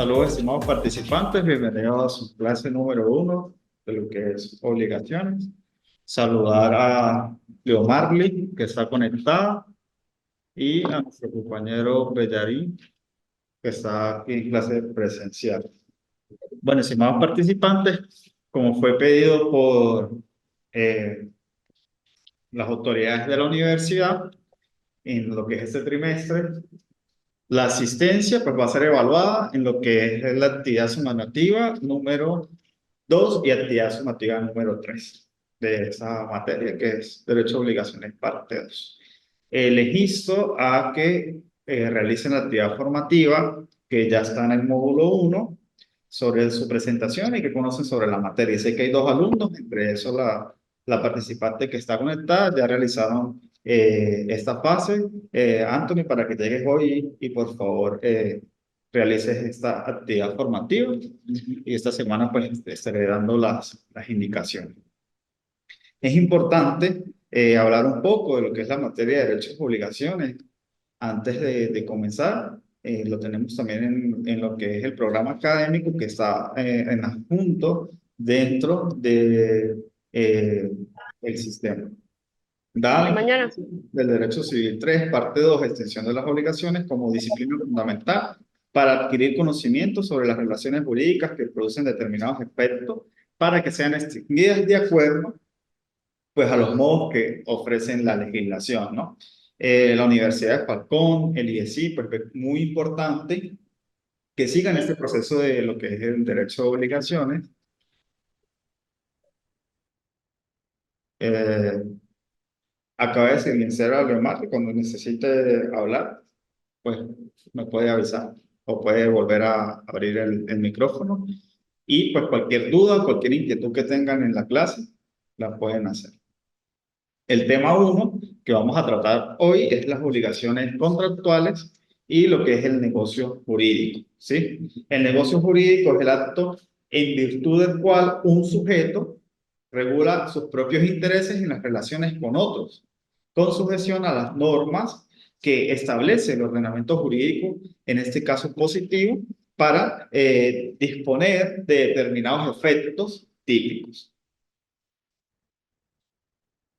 Saludos, estimados participantes. Bienvenidos a su clase número 1 de lo que es obligaciones. Saludar a Leomarly, que está conectada, y a nuestro compañero Bellarín, que está aquí en clase presencial. Bueno, estimados participantes, como fue pedido por eh, las autoridades de la universidad en lo que es este trimestre, la asistencia pues, va a ser evaluada en lo que es la actividad sumativa número 2 y actividad sumativa número 3 de esa materia, que es Derecho a Obligaciones, parte 2. Les insto a que realicen la actividad formativa que ya está en el módulo 1 sobre su presentación y que conocen sobre la materia. Sé que hay dos alumnos, entre esos la participante que está conectada, ya realizaron esta fase. Anthony, para que llegues hoy y por favor realices esta actividad formativa y esta semana pues estaré dando las indicaciones. Es importante hablar un poco de lo que es la materia de derechos y obligaciones antes de comenzar. Lo tenemos también en lo que es el programa académico que está en adjunto dentro de el sistema. Dada la Mañana. importancia del Derecho Civil 3, parte 2, extensión de las obligaciones como disciplina fundamental para adquirir conocimiento sobre las relaciones jurídicas que producen determinados efectos para que sean extinguidas de acuerdo pues, a los modos que ofrecen la legislación, ¿no? La Universidad de Falcón, el IESI, pues es muy importante que sigan este proceso de lo que es el derecho de obligaciones. Eh, Acaba de silenciar a Leomar cuando necesite hablar, pues me puede avisar o puede volver a abrir el micrófono y pues cualquier duda, cualquier inquietud que tengan en la clase, la pueden hacer. El tema uno que vamos a tratar hoy es las obligaciones contractuales y lo que es el negocio jurídico, ¿sí? El negocio jurídico es el acto en virtud del cual un sujeto regula sus propios intereses en las relaciones con otros, con sujeción a las normas que establece el ordenamiento jurídico, en este caso positivo, para disponer de determinados efectos típicos.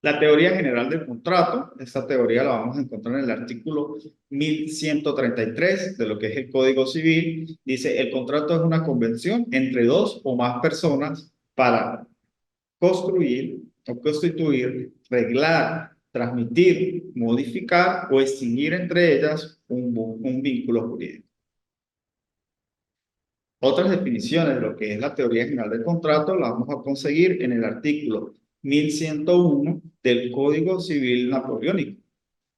La teoría general del contrato, esta teoría la vamos a encontrar en el artículo 1133 de lo que es el Código Civil. Dice, el contrato es una convención entre dos o más personas para construir o constituir, reglar, transmitir, modificar o extinguir entre ellas un vínculo jurídico. Otras definiciones de lo que es la teoría general del contrato las vamos a conseguir en el artículo 1101 del Código Civil Napoleónico.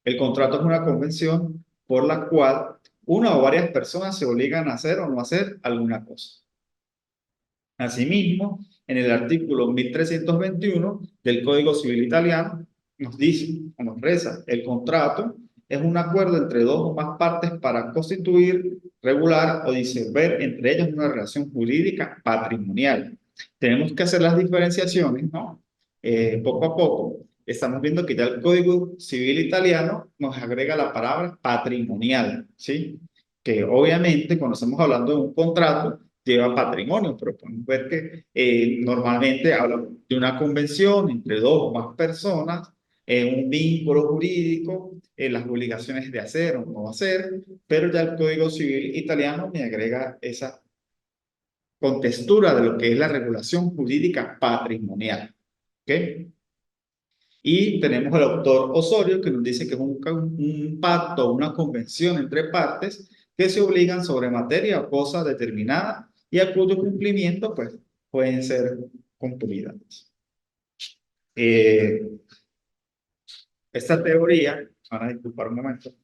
El contrato es una convención por la cual una o varias personas se obligan a hacer o no hacer alguna cosa. Asimismo, en el artículo 1321 del Código Civil Italiano nos dice, o nos reza, el contrato es un acuerdo entre dos o más partes para constituir, regular o disolver entre ellas una relación jurídica patrimonial. Tenemos que hacer las diferenciaciones, ¿no? Poco a poco. Estamos viendo que ya el Código Civil Italiano nos agrega la palabra patrimonial, ¿sí? Que obviamente cuando estamos hablando de un contrato, lleva patrimonio, pero podemos ver que normalmente habla de una convención entre dos o más personas, un vínculo jurídico, las obligaciones de hacer o no hacer, pero ya el Código Civil italiano me agrega esa contextura de lo que es la regulación jurídica patrimonial. ¿Ok? Y tenemos el autor Osorio que nos dice que es un pacto, una convención entre partes que se obligan sobre materia o cosa determinada y a cuyo cumplimiento pues, pueden ser cumplidas. Eh, Esta teoría, van a disculpar un momento,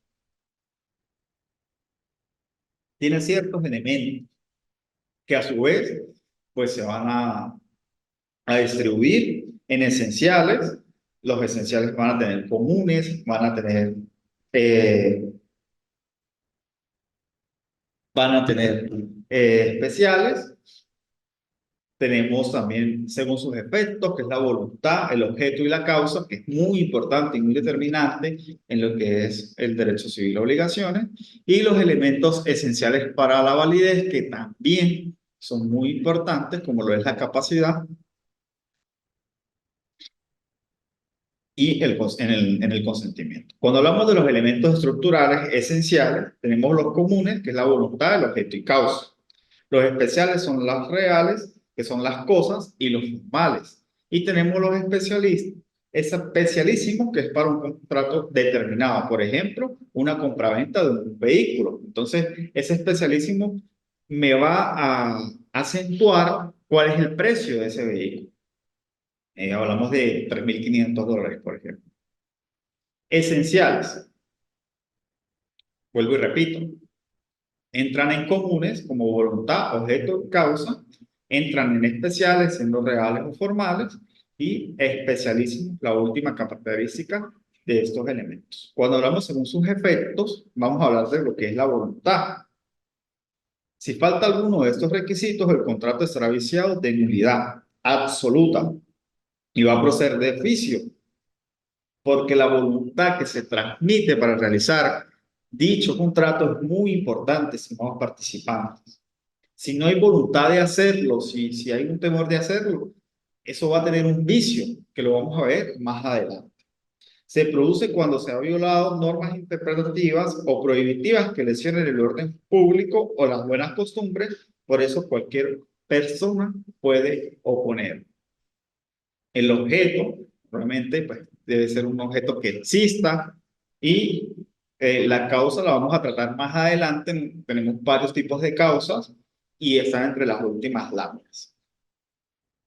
tiene ciertos elementos que a su vez pues, se van a distribuir en esenciales. Los esenciales van a tener comunes, eh, van a tener especiales Tenemos también, según sus efectos, que es la voluntad, el objeto y la causa, que es muy importante y muy determinante en lo que es el derecho civil, obligaciones, y los elementos esenciales para la validez, que también son muy importantes, como lo es la capacidad y en el consentimiento. Cuando hablamos de los elementos estructurales esenciales, tenemos los comunes, que es la voluntad, el objeto y causa. Los especiales son las reales, que son las cosas, y los formales. Y tenemos los especialistas, es especialísimo, que es para un contrato determinado. Por ejemplo, una compraventa de un vehículo. Entonces, ese especialísimo me va a acentuar cuál es el precio de ese vehículo. Hablamos de $3.500, por ejemplo. Esenciales, vuelvo y repito, entran en comunes como voluntad, objeto, causa, entran en especiales siendo reales o formales y especialísimos, la última característica de estos elementos. Cuando hablamos según sus efectos, vamos a hablar de lo que es la voluntad. Si falta alguno de estos requisitos, el contrato estará viciado de nulidad absoluta y va a proceder de oficio, porque la voluntad que se transmite para realizar dicho contrato es muy importante, estimados participantes. Si no hay voluntad de hacerlo, si hay un temor de hacerlo, eso va a tener un vicio, que lo vamos a ver más adelante. Se produce cuando se han violado normas interpretativas o prohibitivas que lesionen el orden público o las buenas costumbres, por eso cualquier persona puede oponer. El objeto, realmente, pues, debe ser un objeto que exista y la causa la vamos a tratar más adelante. Tenemos varios tipos de causas y están entre las últimas láminas.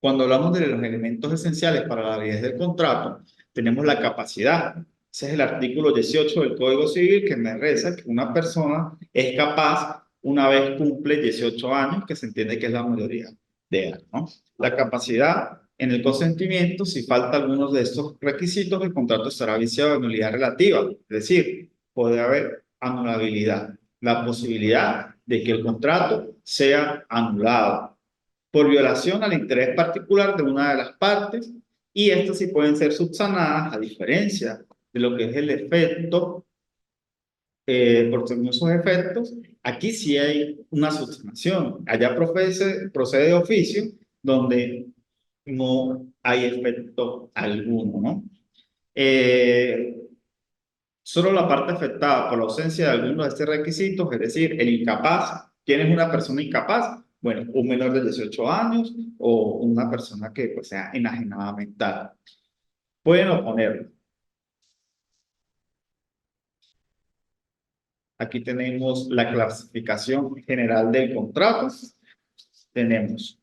Cuando hablamos de los elementos esenciales para la validez del contrato, tenemos la capacidad. Ese es el artículo 18 del Código Civil que me reza que una persona es capaz una vez cumple 18 años, que se entiende que es la mayoría de edad, ¿no? La capacidad en el consentimiento, si falta algunos de estos requisitos, el contrato estará viciado de nulidad relativa, es decir, puede haber anulabilidad, la posibilidad de que el contrato sea anulado por violación al interés particular de una de las partes, y estas sí pueden ser subsanadas, a diferencia de lo que es el efecto, por según sus efectos. Aquí sí hay una subsanación, allá procede de oficio, donde no hay efecto alguno, ¿no? Eh, Solo la parte afectada por la ausencia de alguno de estos requisitos, es decir, el incapaz. ¿Quién es una persona incapaz? Bueno, un menor de 18 años o una persona que, pues, sea enajenada mental. Pueden oponerlo. Aquí tenemos la clasificación general del contrato. Tenemos,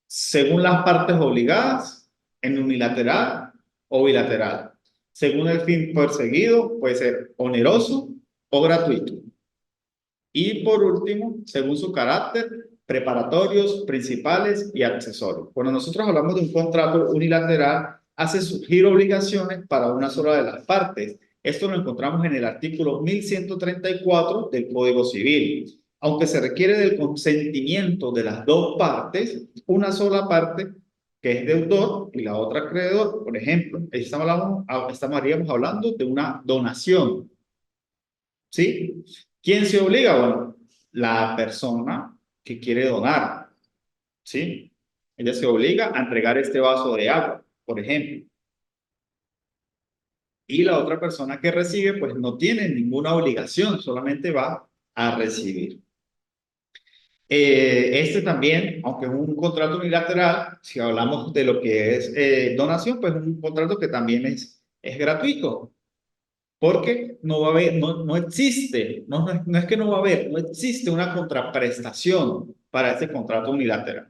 según las partes obligadas, en unilateral o bilateral. Según el fin perseguido, puede ser oneroso o gratuito. Y por último, según su carácter, preparatorios, principales y accesorios. Cuando nosotros hablamos de un contrato unilateral, hace surgir obligaciones para una sola de las partes. Esto lo encontramos en el artículo 1134 del Código Civil. Aunque se requiere del consentimiento de las dos partes, una sola parte, que es deudor, y la otra acreedor. Por ejemplo, estaríamos hablando de una donación. ¿Sí? ¿Quién se obliga? Bueno, la persona que quiere donar, ¿sí? Ella se obliga a entregar este vaso de agua, por ejemplo. Y la otra persona que recibe, pues no tiene ninguna obligación, solamente va a recibir. Este también, aunque es un contrato unilateral, si hablamos de lo que es donación, pues es un contrato que también es gratuito. Porque no va a haber, no existe, no es que no va a haber, no existe una contraprestación para este contrato unilateral.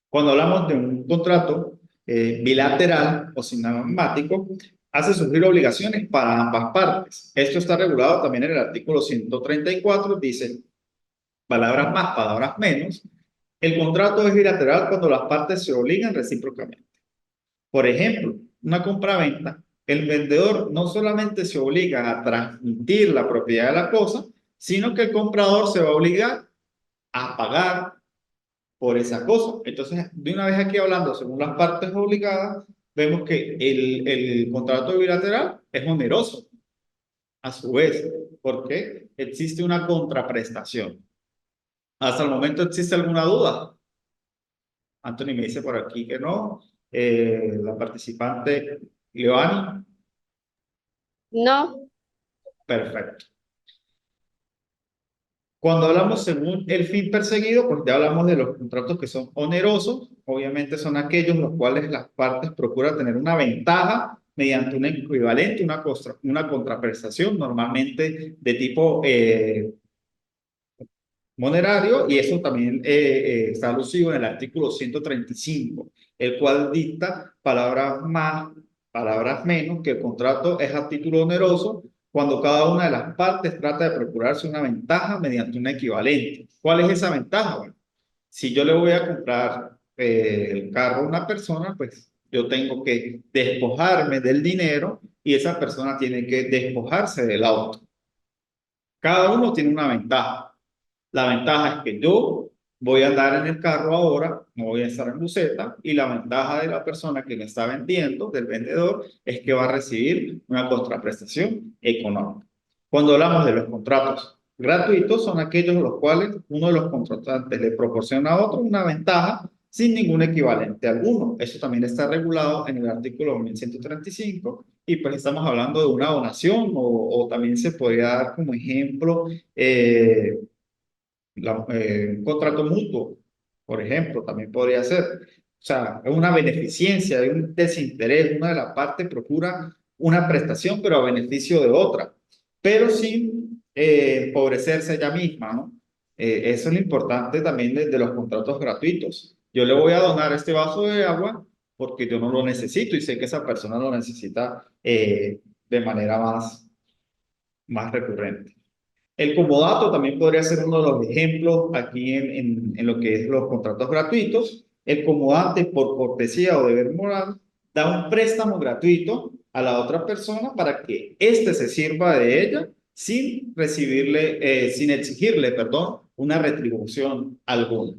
Cuando hablamos de un contrato bilateral o sinagmático, hace surgir obligaciones para ambas partes. Esto está regulado también en el artículo 134, dice, palabras más, palabras menos. El contrato es bilateral cuando las partes se obligan recíprocamente. Por ejemplo, una compraventa, el vendedor no solamente se obliga a transmitir la propiedad de la cosa, sino que el comprador se va a obligar a pagar por esa cosa. Entonces, de una vez aquí hablando, según las partes obligadas, vemos que el contrato bilateral es oneroso, a su vez, porque existe una contraprestación. ¿Hasta el momento existe alguna duda? Anthony me dice por aquí que no. La participante Leoani, No, perfecto. Cuando hablamos según el fin perseguido, pues ya hablamos de los contratos que son onerosos. Obviamente son aquellos en los cuales las partes procuran tener una ventaja mediante un equivalente, una contraprestación, normalmente de tipo monetario, y eso también está alusivo en el artículo 135, el cual dicta palabras más, palabras menos, que el contrato es a título oneroso cuando cada una de las partes trata de procurarse una ventaja mediante un equivalente. ¿Cuál es esa ventaja? Bueno, si yo le voy a comprar el carro a una persona, pues yo tengo que despojarme del dinero y esa persona tiene que despojarse del auto. Cada uno tiene una ventaja. La ventaja es que yo voy a andar en el carro ahora, no voy a estar en buseta, y la ventaja de la persona que me está vendiendo, del vendedor, es que va a recibir una contraprestación económica. Cuando hablamos de los contratos gratuitos, son aquellos en los cuales uno de los contratantes le proporciona a otro una ventaja sin ningún equivalente alguno. Eso también está regulado en el artículo 1135 y pues estamos hablando de una donación o también se podría dar como ejemplo un contrato mutuo, por ejemplo, también podría ser. O sea, es una beneficencia, hay un desinterés, una de las partes procura una prestación, pero a beneficio de otra, pero sin empobrecerse ella misma, ¿no? Eso es lo importante también de los contratos gratuitos. Yo le voy a donar este vaso de agua porque yo no lo necesito y sé que esa persona lo necesita de manera más recurrente. El comodato también podría ser uno de los ejemplos aquí en lo que es los contratos gratuitos. El comodante, por cortesía o deber moral, da un préstamo gratuito a la otra persona para que éste se sirva de ella sin recibirle, sin exigirle, perdón, una retribución alguna.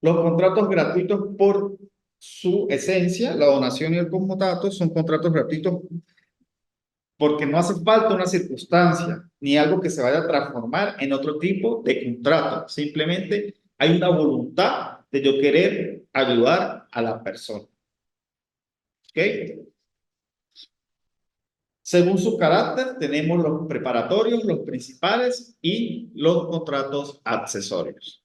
Los contratos gratuitos por su esencia, la donación y el comodato, son contratos gratuitos porque no hace falta una circunstancia ni algo que se vaya a transformar en otro tipo de contrato. Simplemente hay una voluntad de yo querer ayudar a la persona. ¿Ok? Según su carácter, tenemos los preparatorios, los principales y los contratos accesorios.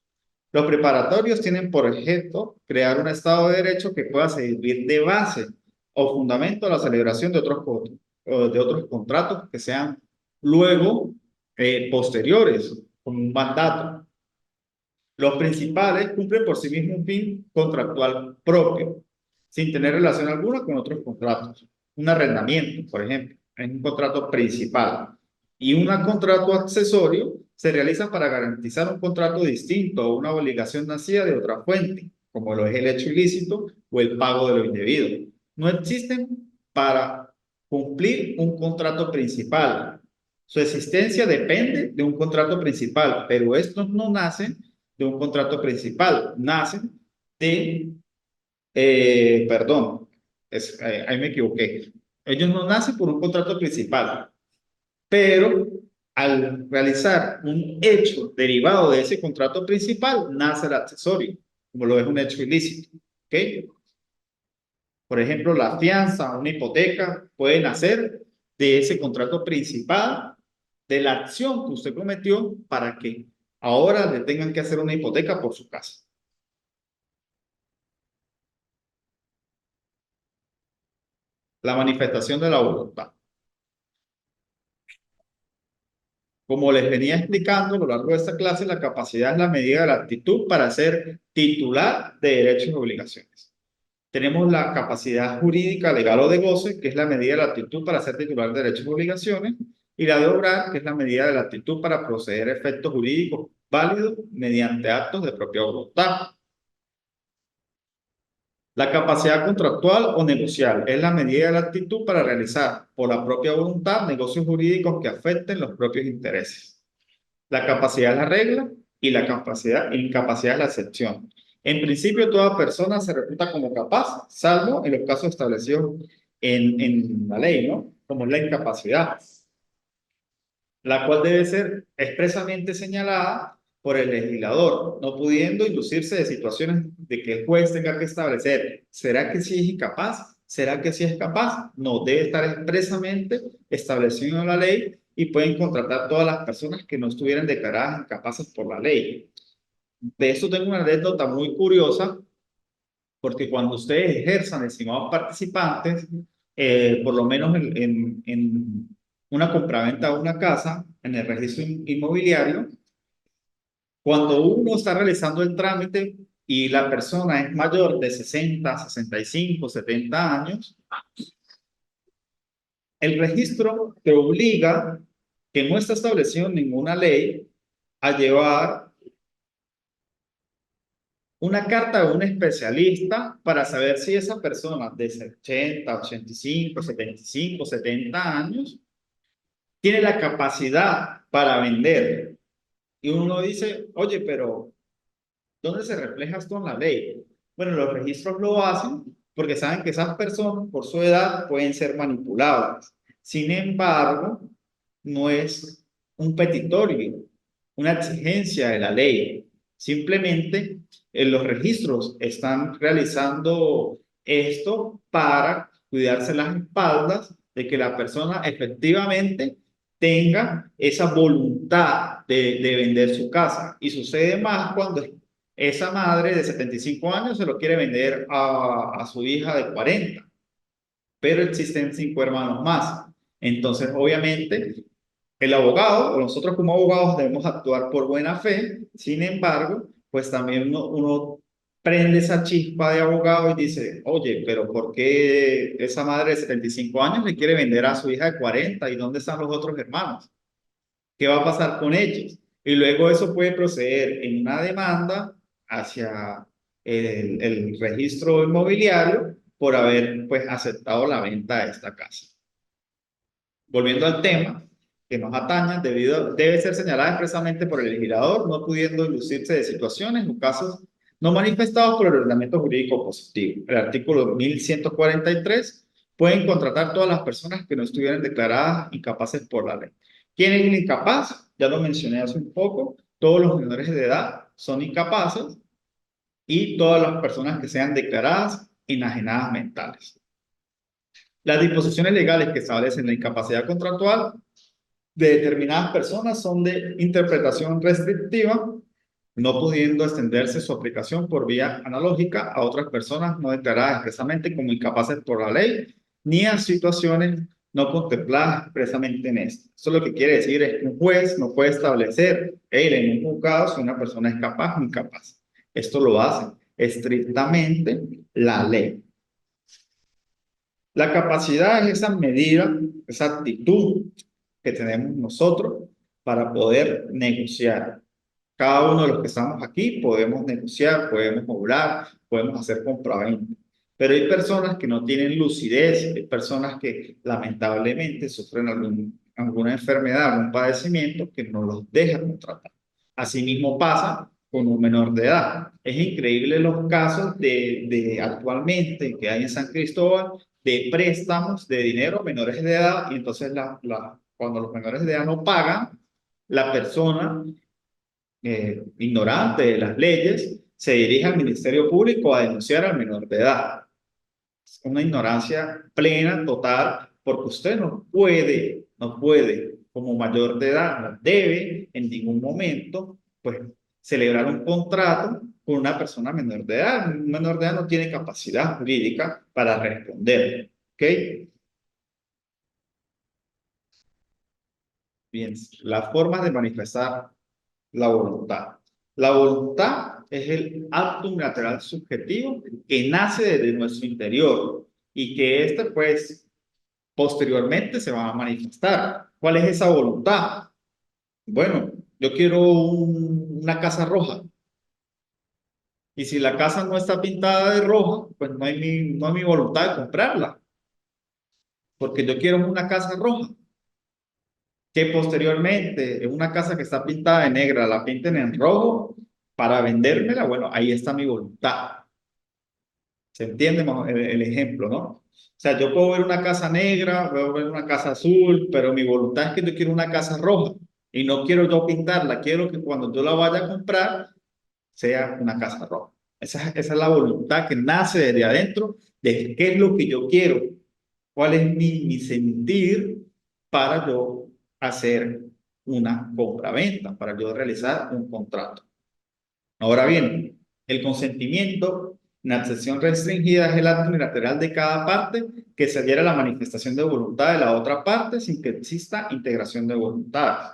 Los preparatorios tienen por objeto crear un Estado de Derecho que pueda servir de base o fundamento a la celebración de otros contratos que sean luego posteriores, como un mandato. Los principales cumplen por sí mismos un fin contractual propio, sin tener relación alguna con otros contratos. Un arrendamiento, por ejemplo, es un contrato principal. Y un contrato accesorio se realiza para garantizar un contrato distinto o una obligación nacida de otra fuente, como lo es el hecho ilícito o el pago de lo indebido. No existen para cumplir un contrato principal. Su existencia depende de un contrato principal, pero estos no nacen de un contrato principal, nacen de, perdón, ahí me equivoqué. Ellos no nacen por un contrato principal, pero al realizar un hecho derivado de ese contrato principal, nace el accesorio, como lo es un hecho ilícito. ¿Ok? Por ejemplo, la fianza, una hipoteca, puede nacer de ese contrato principal, de la acción que usted cometió para que ahora le tengan que hacer una hipoteca por su casa. La manifestación de la voluntad. Como les venía explicando a lo largo de esta clase, la capacidad es la medida de la aptitud para ser titular de derechos y obligaciones. Tenemos la capacidad jurídica, legal o de goce, que es la medida de la aptitud para ser titular de derechos y obligaciones, y la de obrar, que es la medida de la aptitud para proceder a efectos jurídicos válidos mediante actos de propia voluntad. La capacidad contractual o negocial es la medida de la actitud para realizar por la propia voluntad negocios jurídicos que afecten los propios intereses. La capacidad es la regla y la incapacidad es la excepción. En principio, toda persona se reputa como capaz, salvo en los casos establecidos en la ley, ¿no? Como es la incapacidad, la cual debe ser expresamente señalada por el legislador, no pudiendo inducirse de situaciones de que el juez tenga que establecer, ¿será que sí es incapaz? ¿Será que sí es capaz? No, debe estar expresamente establecido en la ley y pueden contratar todas las personas que no estuvieran declaradas incapaces por la ley. De eso tengo una anécdota muy curiosa, porque cuando ustedes ejerzan, estimados participantes, por lo menos en una compraventa de una casa, en el registro inmobiliario, cuando uno está realizando el trámite y la persona es mayor de 60, 65, 70 años, el registro te obliga, que no está establecido en ninguna ley, a llevar una carta de un especialista para saber si esa persona de 80, 85, 75, 70 años tiene la capacidad para vender. Y uno dice, oye, pero ¿dónde se refleja esto en la ley? Bueno, los registros lo hacen porque saben que esas personas por su edad pueden ser manipulables. Sin embargo, no es un petitorio, una exigencia de la ley. Simplemente los registros están realizando esto para cuidarse las espaldas de que la persona efectivamente tenga esa voluntad de vender su casa. Y sucede más cuando esa madre de 75 años se lo quiere vender a su hija de 40, pero existen 5 hermanos más. Entonces, obviamente, el abogado o nosotros como abogados debemos actuar por buena fe. Sin embargo, pues también uno prende esa chispa de abogado y dice, oye, pero ¿por qué esa madre de 75 años le quiere vender a su hija de 40? ¿Y dónde están los otros hermanos? ¿Qué va a pasar con ellos? Y luego eso puede proceder en una demanda hacia el registro inmobiliario por haber pues aceptado la venta de esta casa. Volviendo al tema que nos atañe, debe ser señalada expresamente por el legislador, no pudiendo inducirse de situaciones o casos no manifestados por el ordenamiento jurídico positivo. El artículo 1143 pueden contratar todas las personas que no estuvieran declaradas incapaces por la ley. ¿Quién es el incapaz? Ya lo mencioné hace un poco. Todos los menores de edad son incapaces y todas las personas que sean declaradas enajenadas mentales. Las disposiciones legales que establecen la incapacidad contractual de determinadas personas son de interpretación restrictiva, no pudiendo extenderse su aplicación por vía analógica a otras personas no declaradas expresamente como incapaces por la ley, ni a situaciones no contempladas expresamente en esta. Eso lo que quiere decir es que un juez no puede establecer, en un juzgado si una persona es capaz o incapaz. Esto lo hace estrictamente la ley. La capacidad es esa medida, esa actitud que tenemos nosotros para poder negociar. Cada uno de los que estamos aquí podemos negociar, podemos obrar, podemos hacer compraventa. Pero hay personas que no tienen lucidez, hay personas que lamentablemente sufren alguna enfermedad, algún padecimiento que no los deja contratar. Asimismo pasa con un menor de edad. Es increíble los casos de actualmente que hay en San Cristóbal de préstamos de dinero a menores de edad y entonces cuando los menores de edad no pagan, la persona ignorante de las leyes se dirige al Ministerio Público a denunciar al menor de edad. Es una ignorancia plena, total, porque usted no puede, como mayor de edad, no debe en ningún momento, pues, celebrar un contrato con una persona menor de edad. Un menor de edad no tiene capacidad jurídica para responder. ¿Ok? Bien, las formas de manifestar la voluntad. La voluntad es el acto unilateral subjetivo que nace desde nuestro interior y que pues, posteriormente se va a manifestar. ¿Cuál es esa voluntad? Bueno, yo quiero una casa roja y si la casa no está pintada de roja, pues no hay mi voluntad de comprarla, porque yo quiero una casa roja. que posteriormente en una casa que está pintada de negra la pinten en rojo para vendérmela, bueno, ahí está mi voluntad. ¿Se entiende el ejemplo, no? O sea, yo puedo ver una casa negra, puedo ver una casa azul, pero mi voluntad es que yo quiero una casa roja y no quiero yo pintarla, quiero que cuando yo la vaya a comprar sea una casa roja. Esa es la voluntad que nace desde adentro de qué es lo que yo quiero, cuál es mi sentir para yo hacer una compra-venta, para yo realizar un contrato. Ahora bien, el consentimiento en accesión restringida es el acto unilateral de cada parte que se adhiere a la manifestación de voluntad de la otra parte sin que exista integración de voluntades.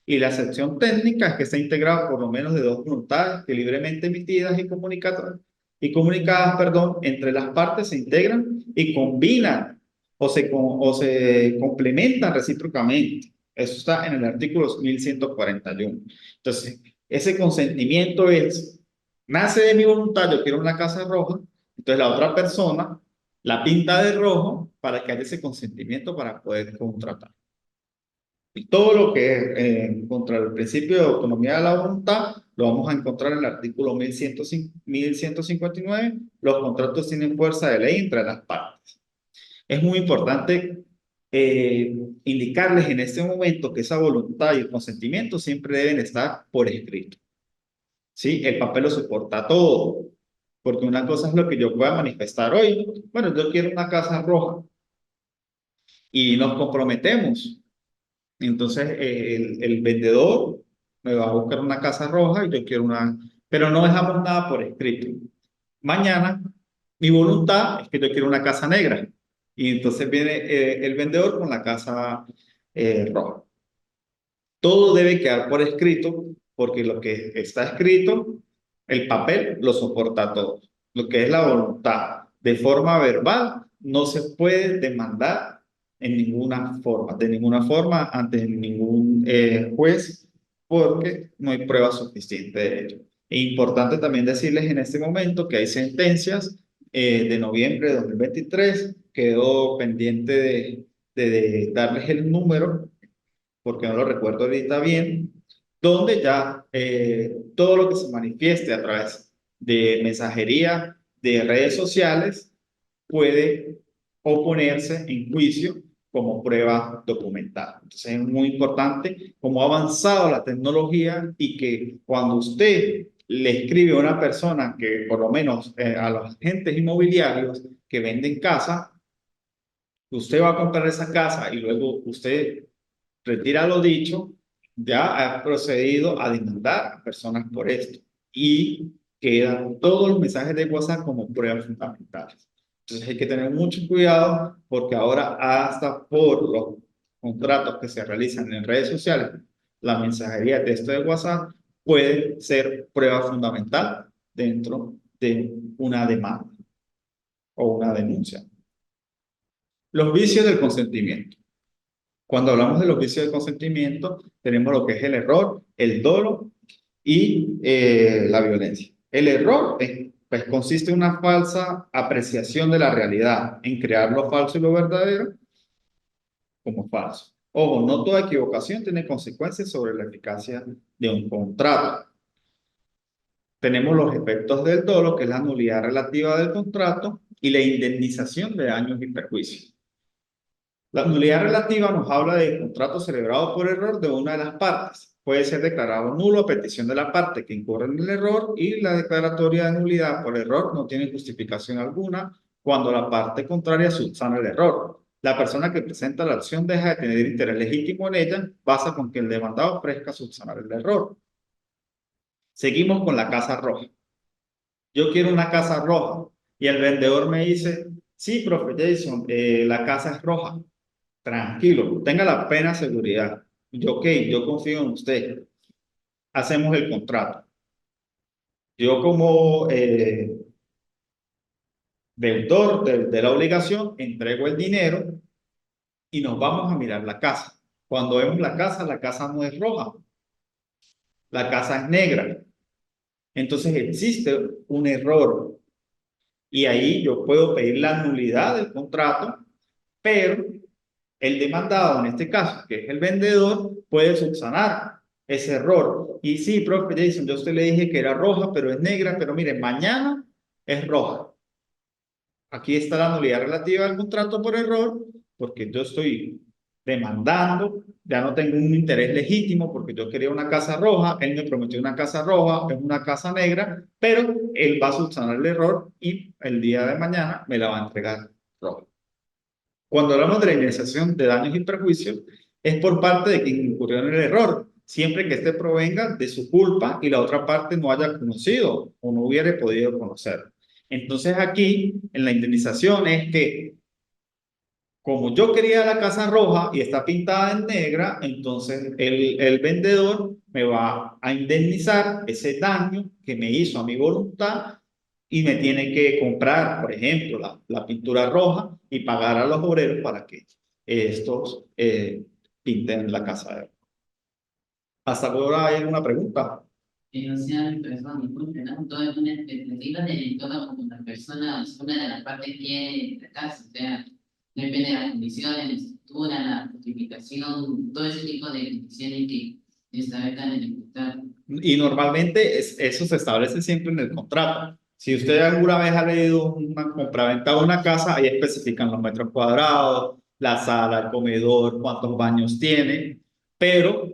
Y la excepción técnica es que está integrado por lo menos de dos voluntades que libremente emitidas y comunicadas, perdón, entre las partes se integran y combinan o se complementan recíprocamente. Eso está en el artículo 1141. Entonces, ese consentimiento nace de mi voluntad, yo quiero una casa roja, entonces la otra persona la pinta de rojo para que haya ese consentimiento para poder contratar. Y todo lo que es contra el principio de autonomía de la voluntad, lo vamos a encontrar en el artículo 1159. Los contratos tienen fuerza de ley entre las partes. Es muy importante indicarles en este momento que esa voluntad y el consentimiento siempre deben estar por escrito. ¿Sí? El papel lo soporta todo. Porque una cosa es lo que yo pueda manifestar hoy. Bueno, yo quiero una casa roja y nos comprometemos. Entonces, el vendedor me va a buscar una casa roja y yo quiero una, pero no dejamos nada por escrito. Mañana, mi voluntad es que yo quiero una casa negra. Y entonces viene el vendedor con la casa roja. Todo debe quedar por escrito porque lo que está escrito, el papel lo soporta todo. Lo que es la voluntad de forma verbal no se puede demandar en ninguna forma, de ninguna forma ante ningún juez porque no hay prueba suficiente de ello. Es importante también decirles en este momento que hay sentencias de noviembre de 2023, quedó pendiente de darles el número porque no lo recuerdo ahorita bien, donde ya todo lo que se manifieste a través de mensajería de redes sociales puede oponerse en juicio como prueba documental. Entonces es muy importante cómo ha avanzado la tecnología y que cuando usted le escribe a una persona que por lo menos a los agentes inmobiliarios que venden casa, usted va a comprar esa casa y luego usted retira lo dicho, ya ha procedido a demandar a personas por esto y quedan todos los mensajes de WhatsApp como pruebas fundamentales. Entonces hay que tener mucho cuidado porque ahora hasta por los contratos que se realizan en redes sociales, la mensajería de texto de WhatsApp puede ser prueba fundamental dentro de una demanda o una denuncia. Los vicios del consentimiento. Cuando hablamos de los vicios de consentimiento, tenemos lo que es el error, el dolo y la violencia. El error pues, consiste en una falsa apreciación de la realidad, en crear lo falso y lo verdadero como falso. Ojo, no toda equivocación tiene consecuencias sobre la eficacia de un contrato. Tenemos los efectos del dolo, que es la nulidad relativa del contrato, y la indemnización de daños y perjuicios. La nulidad relativa nos habla de contrato celebrado por error de una de las partes. Puede ser declarado nulo a petición de la parte que incurre en el error y la declaratoria de nulidad por error no tiene justificación alguna cuando la parte contraria subsana el error. La persona que presenta la acción deja de tener interés legítimo en ella, basta con que el demandado ofrezca subsanar el error. Seguimos con la casa roja. Yo quiero una casa roja y el vendedor me dice, sí, profe Jason, la casa es roja. Tranquilo, tenga la plena seguridad. Yo, ok, yo confío en usted. Hacemos el contrato. Yo como deudor de la obligación entrego el dinero y nos vamos a mirar la casa. Cuando vemos la casa no es roja, la casa es negra. Entonces existe un error y ahí yo puedo pedir la nulidad del contrato, pero el demandado, en este caso, que es el vendedor, puede subsanar ese error. Y sí, profe Jason, yo a usted le dije que era roja, pero es negra, pero mire, mañana es roja. Aquí está la nulidad relativa al contrato por error, porque yo estoy demandando, ya no tengo un interés legítimo porque yo quería una casa roja, él me prometió una casa roja, es una casa negra, pero él va a subsanar el error y el día de mañana me la va a entregar roja. Cuando hablamos de la indemnización de daños y perjuicios, es por parte de quien incurrió en el error, siempre que éste provenga de su culpa y la otra parte no haya conocido o no hubiera podido conocer. Entonces aquí, en la indemnización es que, como yo quería la casa roja y está pintada en negra, entonces el vendedor me va a indemnizar ese daño que me hizo a mi voluntad y me tiene que comprar, por ejemplo, la pintura roja y pagar a los obreros para que estos pinten la casa. ¿Hasta ahora hay alguna pregunta? O sea, perdón, disculpe, ¿no? Todo es una expectativa de todo como la persona, una de las partes quiere la casa, o sea, depende de las condiciones, la estructura, la justificación, todo ese tipo de condiciones que establezcan en el contrato. Y normalmente eso se establece siempre en el contrato. Si usted alguna vez ha leído una compraventa de una casa, ahí especifican los metros cuadrados, la sala, el comedor, cuántos baños tiene, pero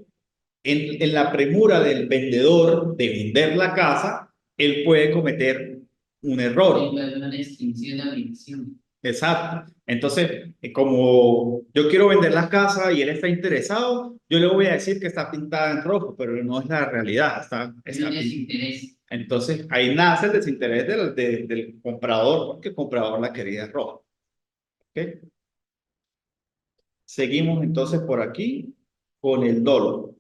en la premura del vendedor de vender la casa, él puede cometer un Hay error. una distinción de obligación. Exacto. Entonces, como yo quiero vender la casa y él está interesado, yo le voy a decir que está pintada en rojo, pero no es la realidad. Hay un Está pintada. desinterés. Entonces, ahí nace el desinterés del comprador, porque el comprador la quería roja. ¿Ok? Seguimos entonces por aquí con el dolo.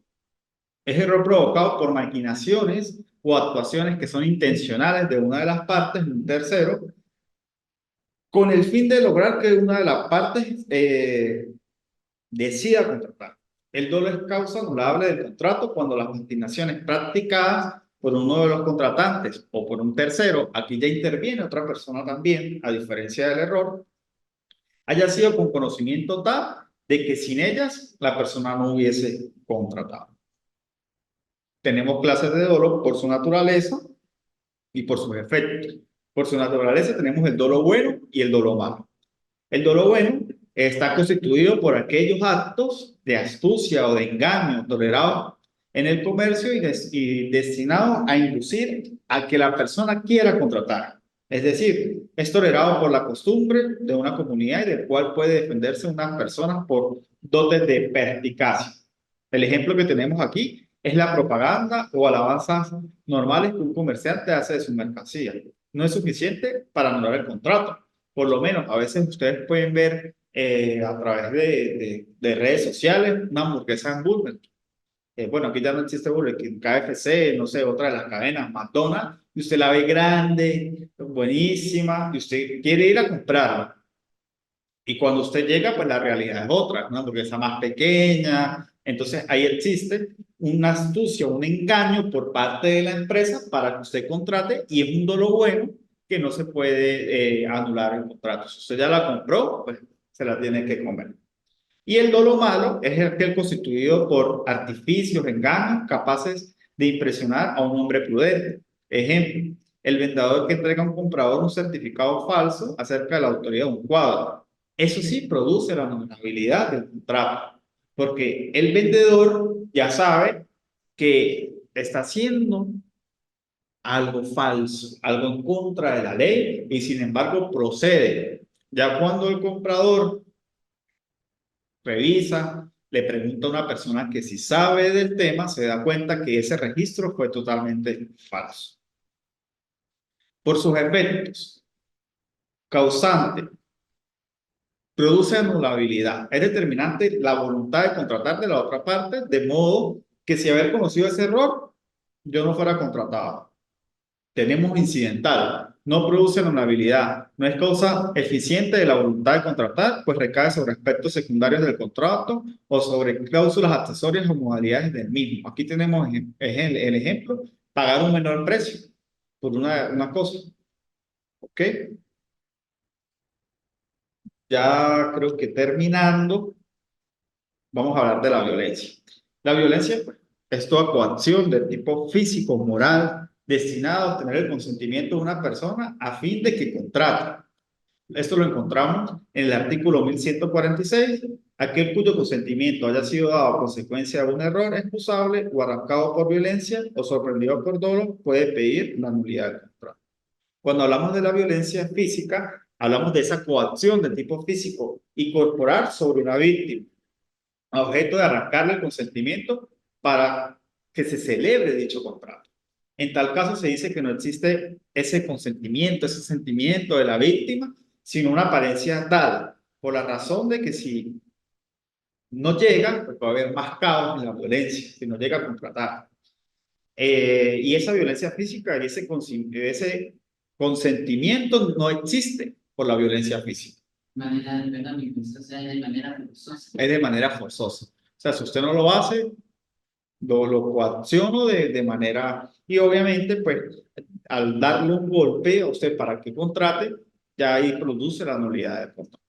Es error provocado por maquinaciones o actuaciones que son intencionales de una de las partes, un tercero, con el fin de lograr que una de las partes decida contratar. El dolo es causa anulable del contrato cuando las maquinaciones practicadas por uno de los contratantes o por un tercero, aquí ya interviene otra persona también, a diferencia del error, haya sido con conocimiento tal de que sin ellas la persona no hubiese contratado. Tenemos clases de dolo por su naturaleza y por sus efectos. Por su naturaleza tenemos el dolo bueno y el dolo malo. El dolo bueno está constituido por aquellos actos de astucia o de engaño tolerados en el comercio y destinados a inducir a que la persona quiera contratar. Es decir, es tolerado por la costumbre de una comunidad y del cual puede defenderse unas personas por dotes de perspicacia. El ejemplo que tenemos aquí es la propaganda o alabanzas normales que un comerciante hace de su mercancía. No es suficiente para anular el contrato. Por lo menos, a veces ustedes pueden ver a través de redes sociales una hamburguesa en Burger King. Bueno, aquí ya no existe Burger King, KFC, no sé, otra de las cadenas, McDonald's, y usted la ve grande, buenísima, y usted quiere ir a comprarla. Y cuando usted llega, pues la realidad es otra, una hamburguesa más pequeña. Entonces ahí existe una astucia, un engaño por parte de la empresa para que usted contrate y es un dolo bueno que no se puede anular el contrato. Si usted ya la compró, pues se la tiene que comer. Y el dolo malo es el constituido por artificios, engaños capaces de impresionar a un hombre prudente. Ejemplo, el vendedor que entrega a un comprador un certificado falso acerca de la autoría de un cuadro. Eso sí produce la anulabilidad del contrato, porque el vendedor ya sabe que está haciendo algo falso, algo en contra de la ley y sin embargo procede. Ya cuando el comprador revisa, le pregunta a una persona que si sabe del tema, se da cuenta que ese registro fue totalmente falso. Por sus efectos, causante, produce anulabilidad. Es determinante la voluntad de contratar de la otra parte, de modo que si haber conocido ese error, yo no fuera contratado. Tenemos incidental, no produce anulabilidad, no es causa eficiente de la voluntad de contratar, pues recae sobre aspectos secundarios del contrato o sobre cláusulas accesorias o modalidades del mismo. Aquí tenemos el ejemplo, pagar un menor precio por una cosa. ¿Ok? Ya creo que terminando. vamos a hablar de la violencia. La violencia pues, es toda coacción de tipo físico, moral, destinada a obtener el consentimiento de una persona a fin de que contrate. Esto lo encontramos en el artículo 1146. Aquel cuyo consentimiento haya sido dado a consecuencia de un error excusable o arrancado por violencia o sorprendido por dolo puede pedir la nulidad del contrato. Cuando hablamos de la violencia física, hablamos de esa coacción de tipo físico y corporal sobre una víctima, a objeto de arrancarle el consentimiento para que se celebre dicho contrato. En tal caso se dice que no existe ese consentimiento, ese sentimiento de la víctima, sino una apariencia tal, por la razón de que si no llega, pues va a haber más caos en la violencia, si no llega a contratar. Y esa violencia física y ese consentimiento no existe por la violencia física. Manera, perdón, mi proceso sea de manera forzosa. Es de manera forzosa. O sea, si usted no lo hace, lo coacciono de manera... Y obviamente, pues, al darle un golpe a usted para que contrate, ya ahí produce la nulidad del contrato.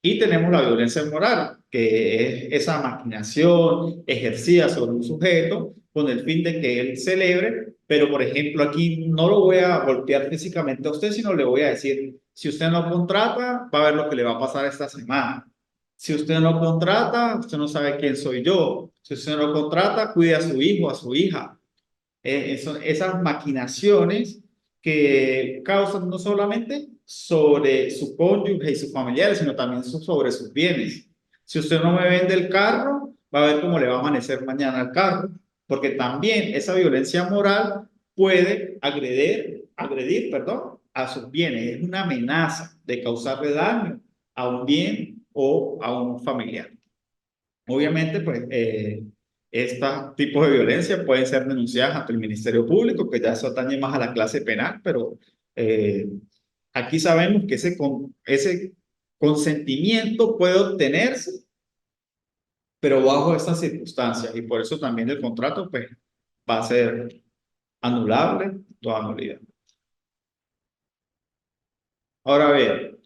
Y tenemos la violencia moral, que es esa maquinación ejercida sobre un sujeto con el fin de que él celebre, pero por ejemplo aquí no lo voy a golpear físicamente a usted, sino le voy a decir, si usted no contrata, va a ver lo que le va a pasar esta semana. Si usted no contrata, usted no sabe quién soy yo. Si usted no contrata, cuide a su hijo, a su hija. Esas maquinaciones que causan no solamente sobre su cónyuge y sus familiares, sino también sobre sus bienes. Si usted no me vende el carro, va a ver cómo le va a amanecer mañana el carro, porque también esa violencia moral puede agredir, perdón, a sus bienes. Es una amenaza de causarle daño a un bien o a un familiar. Obviamente, pues, estos tipos de violencia pueden ser denunciadas ante el Ministerio Público, que ya eso atañe más a la clase penal, pero eh, aquí sabemos que ese consentimiento puede obtenerse, pero bajo estas circunstancias, y por eso también el contrato, pues, va a ser anulable, toda nulidad. Ahora bien,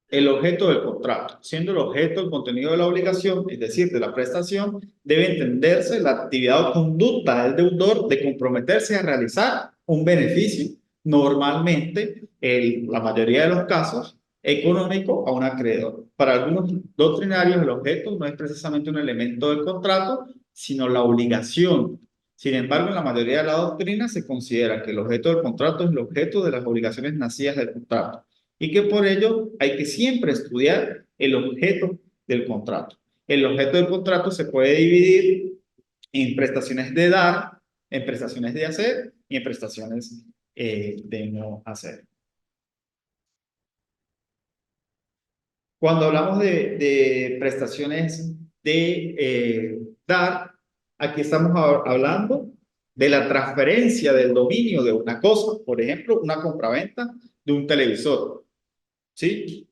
el objeto del contrato. Siendo el objeto el contenido de la obligación, es decir, de la prestación, debe entenderse la actividad o conducta del deudor de comprometerse a realizar un beneficio, normalmente, en la mayoría de los casos, económico a un acreedor. Para algunos doctrinarios, el objeto no es precisamente un elemento del contrato, sino la obligación. Sin embargo, en la mayoría de la doctrina se considera que el objeto del contrato es el objeto de las obligaciones nacidas del contrato y que por ello hay que siempre estudiar el objeto del contrato. El objeto del contrato se puede dividir en prestaciones de dar, en prestaciones de hacer y en prestaciones de no hacer. Cuando hablamos de prestaciones de dar, aquí estamos hablando de la transferencia del dominio de una cosa, por ejemplo, una compraventa de un televisor. ¿Sí?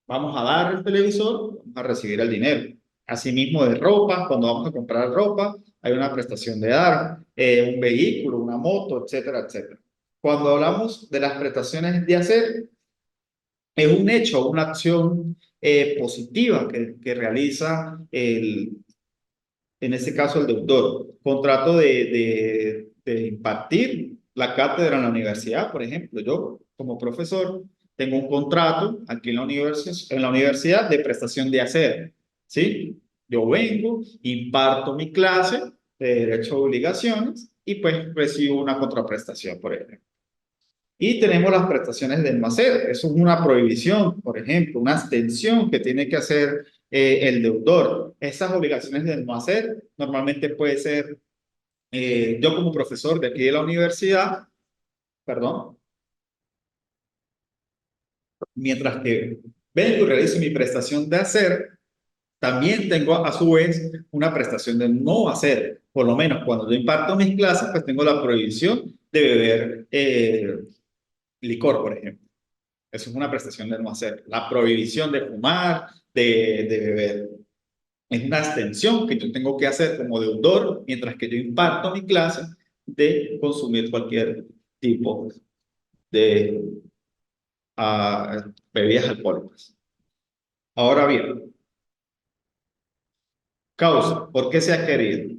Vamos a dar el televisor, vamos a recibir el dinero. Asimismo de ropa, cuando vamos a comprar ropa, hay una prestación de dar, un vehículo, una moto, etcétera, etcétera. Cuando hablamos de las prestaciones de hacer, es un hecho, una acción positiva que realiza en este caso el deudor. Contrato de impartir la cátedra en la universidad, por ejemplo, yo como profesor tengo un contrato aquí en la universidad de prestación de hacer, ¿sí? Yo vengo, imparto mi clase de derecho a obligaciones y pues recibo una contraprestación, por ejemplo. Y tenemos las prestaciones del no hacer. Eso es una prohibición, por ejemplo, una abstención que tiene que hacer el deudor. Esas obligaciones del no hacer normalmente puede ser, yo como profesor de aquí de la universidad, perdón, mientras que vengo y realizo mi prestación de hacer, también tengo a su vez una prestación de no hacer. Por lo menos cuando yo imparto mis clases, pues tengo la prohibición de beber licor, por ejemplo. Eso es una prestación de no hacer. La prohibición de fumar, de beber. Es una abstención que yo tengo que hacer como deudor mientras que yo imparto mi clase de consumir cualquier tipo de bebidas alcohólicas. Ahora bien, Causa, ¿por qué se ha querido?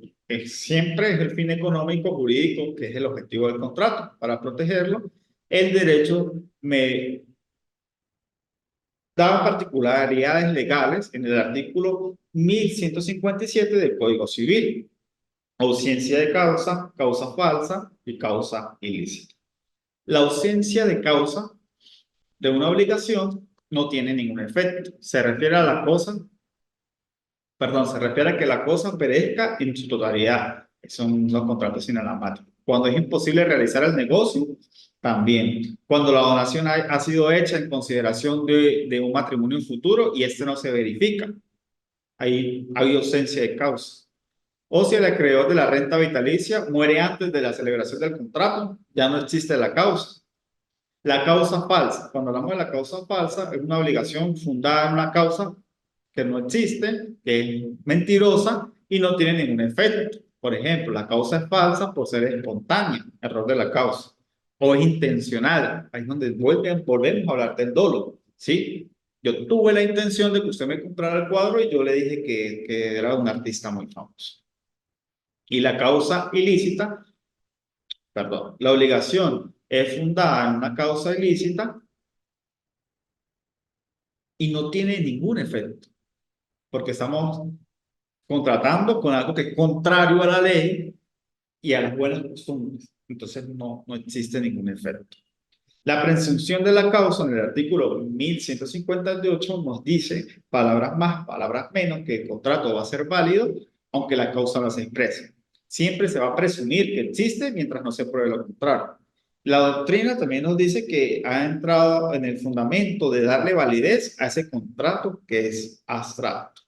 Siempre es el fin económico jurídico, que es el objetivo del contrato, para protegerlo. El derecho me da particularidades legales en el artículo 1157 del Código Civil. Ausencia de causa, causa falsa y causa ilícita. La ausencia de causa de una obligación no tiene ningún efecto. Se refiere a la cosa, perdón, se refiere a que la cosa perezca en su totalidad. Son los contratos inalámbricos. Cuando es imposible realizar el negocio, también. Cuando la donación ha sido hecha en consideración de un matrimonio futuro y este no se verifica, ahí hay ausencia de causa. O si el acreedor de la renta vitalicia muere antes de la celebración del contrato, ya no existe la causa. La causa falsa, cuando hablamos de la causa falsa, es una obligación fundada en una causa que no existe, que es mentirosa y no tiene ningún efecto. Por ejemplo, la causa es falsa por ser espontánea, error de la causa, o es intencional. Ahí es donde volvemos a hablar del dolo, ¿sí? Yo tuve la intención de que usted me comprara el cuadro y yo le dije que era un artista muy famoso. Y la causa ilícita, perdón, la obligación es fundada en una causa ilícita y no tiene ningún efecto, porque estamos contratando con algo que es contrario a la ley y a las buenas costumbres. Entonces no existe ningún efecto. La presunción de la causa en el artículo 1158 nos dice, palabras más, palabras menos, que el contrato va a ser válido aunque la causa no se exprese. Siempre se va a presumir que existe mientras no se pruebe lo contrario. La doctrina también nos dice que ha entrado en el fundamento de darle validez a ese contrato que es abstracto.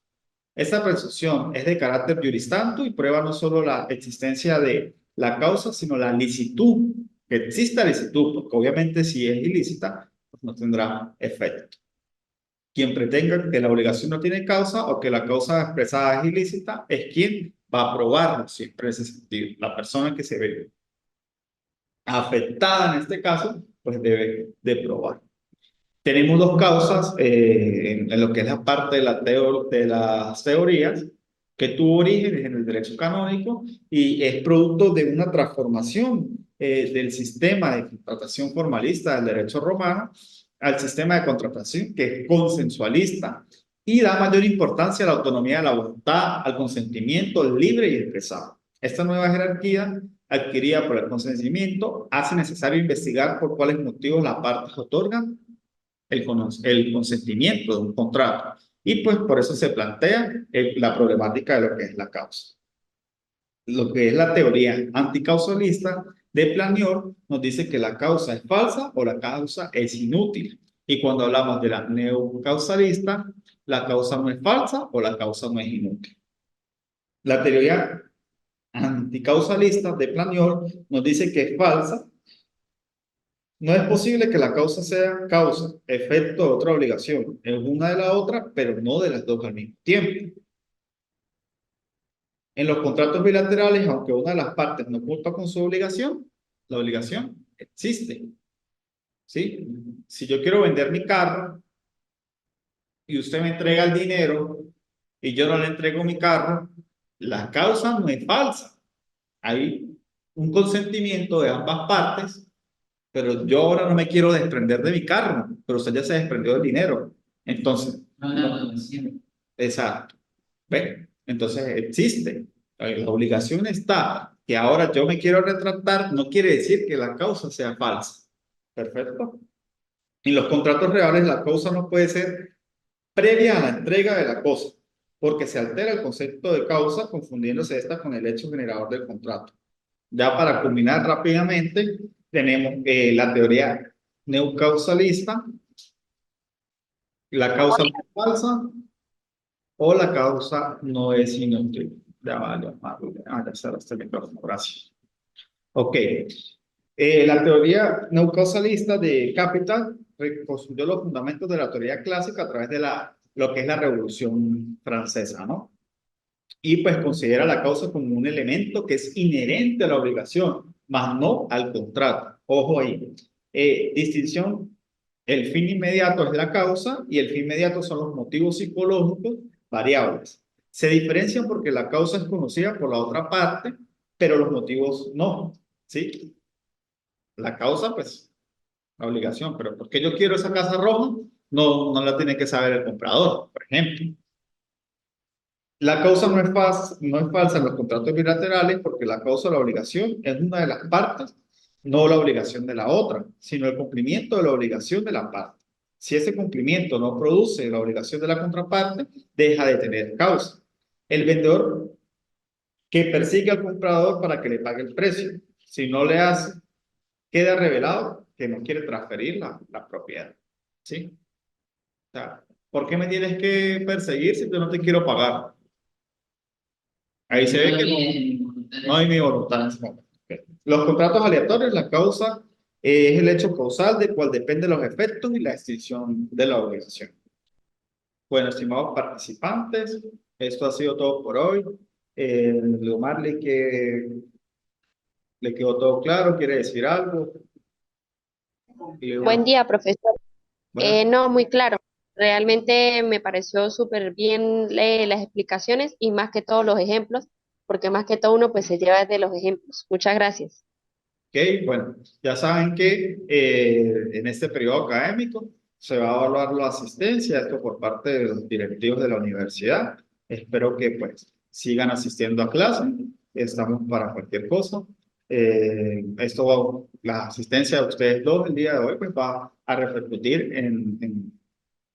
Esta presunción es de carácter juris tanto y prueba no solo la existencia de la causa, sino la licitud, que exista licitud, porque obviamente si es ilícita, pues no tendrá efecto. Quien pretenda que la obligación no tiene causa o que la causa expresada es ilícita es quien va a probarlo siempre en ese sentido. La persona que se ve afectada en este caso, pues debe de probar. Tenemos dos causas en lo que es la parte de las teorías, que tuvo orígenes en el derecho canónico y es producto de una transformación del sistema de contratación formalista del derecho romano al sistema de contratación que es consensualista y da mayor importancia a la autonomía de la voluntad, al consentimiento libre y expresado. Esta nueva jerarquía adquirida por el consentimiento hace necesario investigar por cuáles motivos las partes otorgan el consentimiento de un contrato. Y pues por eso se plantea la problemática de lo que es la causa. Lo que es la teoría anticausalista de Planior nos dice que la causa es falsa o la causa es inútil. Y cuando hablamos de la neocausalista, la causa no es falsa o la causa no es inútil. La teoría anticausalista de Planior nos dice que es falsa. No es posible que la causa sea causa, efecto de otra obligación. Es una de la otra, pero no de las dos al mismo tiempo. En los contratos bilaterales, aunque una de las partes no cumpla con su obligación, la obligación existe. ¿Sí? Si yo quiero vender mi carro y usted me entrega el dinero y yo no le entrego mi carro, la causa no es falsa. Hay un consentimiento de ambas partes, pero yo ahora no me quiero desprender de mi carro, pero usted ya se desprendió del dinero. Entonces, exacto. ¿Ve? Entonces existe. La obligación está. Que ahora yo me quiero retractar, no quiere decir que la causa sea falsa. Perfecto. En los contratos reales, la causa no puede ser previa a la entrega de la cosa, porque se altera el concepto de causa, confundiéndose esta con el hecho generador del contrato. Ya para culminar rápidamente, tenemos la teoría neocausalista, la causa no es falsa o la causa no es inútil. Ya vale, ya cerraste este micrófono, gracias. Ok, la teoría neocausalista de Capital reconstruyó los fundamentos de la teoría clásica a través de lo que es la Revolución Francesa, ¿no? Y pues considera la causa como un elemento que es inherente a la obligación, más no al contrato. Ojo ahí. Distinción, el fin inmediato es la causa y el fin inmediato son los motivos psicológicos variables. Se diferencian porque la causa es conocida por la otra parte, pero los motivos no, ¿sí? La causa, pues, la obligación, pero ¿por qué yo quiero esa casa roja? No la tiene que saber el comprador, por ejemplo. La causa no es falsa en los contratos bilaterales porque la causa o la obligación es una de las partes, no la obligación de la otra, sino el cumplimiento de la obligación de la parte. Si ese cumplimiento no produce la obligación de la contraparte, deja de tener causa. El vendedor que persigue al comprador para que le pague el precio, si no le hace, queda revelado que no quiere transferir la propiedad. ¿Sí? O sea, ¿por qué me tienes que perseguir si yo no te quiero pagar? Ahí se No ve lo que vi no, en no hay mi voluntad en ese momento. Ok. Los contratos aleatorios, la causa es el hecho causal del cual dependen los efectos y la extinción de la obligación. Bueno, estimados participantes, esto ha sido todo por hoy. Leomar, ¿le quedó todo claro? ¿Quiere decir algo? Buen Leo, día, profesor. bueno, No, muy claro. Realmente me pareció súper bien las explicaciones y más que todos los ejemplos, porque más que todo uno pues se lleva de los ejemplos. Muchas gracias. ok, bueno, ya saben que en este periodo académico se va a evaluar la asistencia, esto por parte de los directivos de la universidad. Espero que pues sigan asistiendo a clase, estamos para cualquier cosa. La asistencia de ustedes dos el día de hoy pues va a repercutir en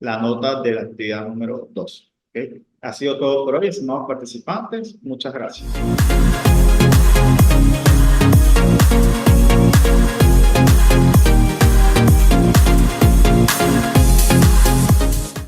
la nota de la actividad número 2. ¿Ok? Ha sido todo por hoy, estimados participantes. Muchas gracias.